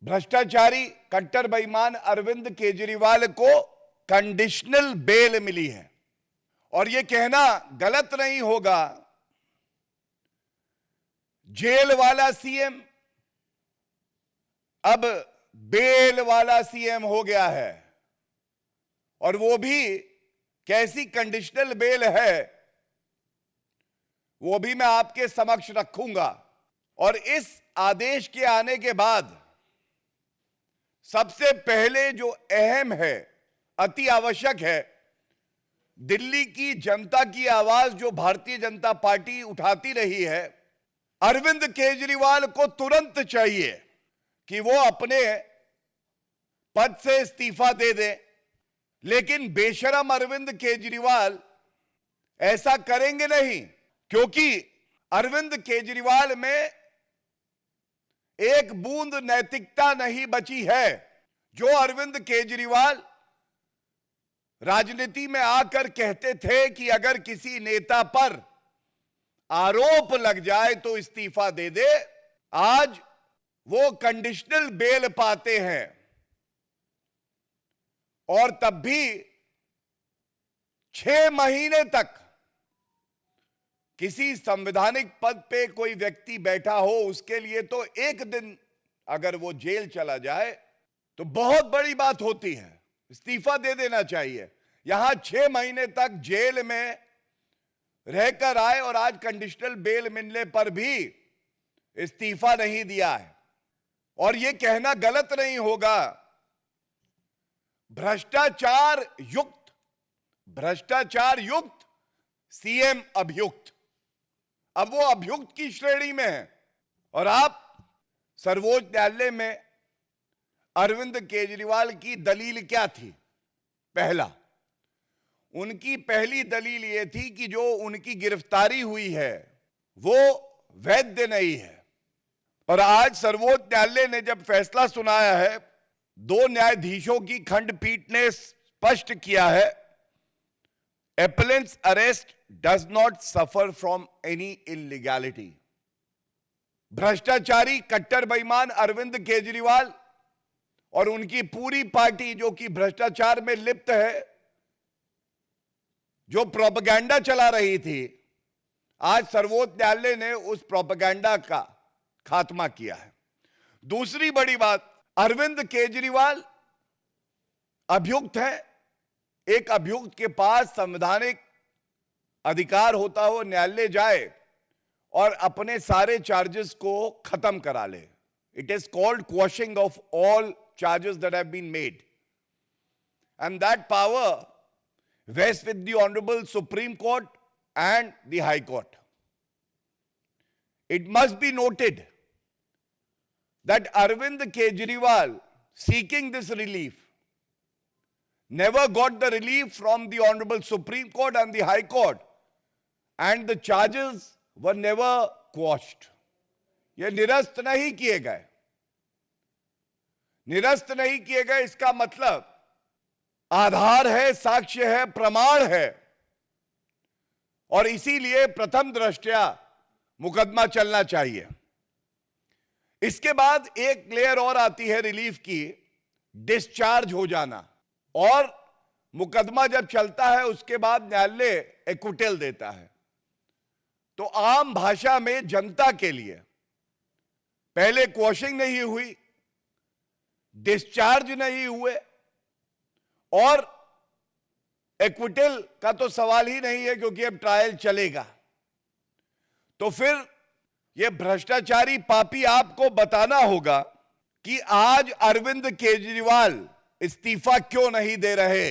भ्रष्टाचारी कट्टर बेईमान अरविंद केजरीवाल को कंडीशनल बेल मिली है और यह कहना गलत नहीं होगा, जेल वाला सीएम अब बेल वाला सीएम हो गया है और वो भी कैसी कंडीशनल बेल है वो भी मैं आपके समक्ष रखूंगा। और इस आदेश के आने के बाद सबसे पहले जो अहम है, अति आवश्यक है, दिल्ली की जनता की आवाज जो भारतीय जनता पार्टी उठाती रही है, अरविंद केजरीवाल को तुरंत चाहिए कि वो अपने पद से इस्तीफा दे दे। लेकिन बेशरम अरविंद केजरीवाल ऐसा करेंगे नहीं, क्योंकि अरविंद केजरीवाल में एक बूंद नैतिकता नहीं बची है। जो अरविंद केजरीवाल राजनीति में आकर कहते थे कि अगर किसी नेता पर आरोप लग जाए तो इस्तीफा दे दे, आज वो कंडीशनल बेल पाते हैं और तब भी 6 महीने तक किसी संवैधानिक पद पे कोई व्यक्ति बैठा हो, उसके लिए तो एक दिन अगर वो जेल चला जाए तो बहुत बड़ी बात होती है, इस्तीफा दे देना चाहिए। यहां 6 महीने तक जेल में रहकर आए और आज कंडीशनल बेल मिलने पर भी इस्तीफा नहीं दिया है। और यह कहना गलत नहीं होगा, भ्रष्टाचार युक्त सीएम अभियुक्त, अब वो अभियुक्त की श्रेणी में है। और आप सर्वोच्च न्यायालय में अरविंद केजरीवाल की दलील क्या थी? पहला, उनकी पहली दलील यह थी कि जो उनकी गिरफ्तारी हुई है वो वैध नहीं है। और आज सर्वोच्च न्यायालय ने जब फैसला सुनाया है, 2 न्यायाधीशों की खंडपीठ ने स्पष्ट किया है, appellant's arrest does not suffer from any illegality। भ्रष्टाचारी कट्टर बेईमान अरविंद केजरीवाल और उनकी पूरी पार्टी जो कि भ्रष्टाचार में लिप्त है, जो प्रोपेगेंडा चला रही थी, आज सर्वोच्च न्यायालय ने उस प्रोपेगेंडा का खात्मा किया है। दूसरी बड़ी बात, अरविंद केजरीवाल अभियुक्त है। एक अभियुक्त के पास संवैधानिक अधिकार होता हो न्यायालय जाए और अपने सारे चार्जेस को खत्म करा ले। It is called quashing of all charges that have been made, and that power vests with the Honorable Supreme Court and the High Court. It must be noted that Arvind Kejriwal, seeking this relief, never got the relief from the Honorable Supreme Court and the High Court, and the charges were never quashed. ये निरस्त नहीं किए गए। निरस्त नहीं किए गए इसका मतलब आधार है, साक्ष्य है, प्रमाण है, और इसीलिए प्रथम दृष्टया मुकदमा चलना चाहिए। इसके बाद एक लेयर और आती है रिलीफ की, डिस्चार्ज हो जाना। और मुकदमा जब चलता है उसके बाद न्यायालय एक्विटल देता है। तो आम भाषा में जनता के लिए पहले क्वॉशिंग नहीं हुई, डिस्चार्ज नहीं हुए और एक्विटल का तो सवाल ही नहीं है क्योंकि अब ट्रायल चलेगा। तो फिर यह भ्रष्टाचारी पापी आपको बताना होगा कि आज अरविंद केजरीवाल इस्तीफा क्यों नहीं दे रहे।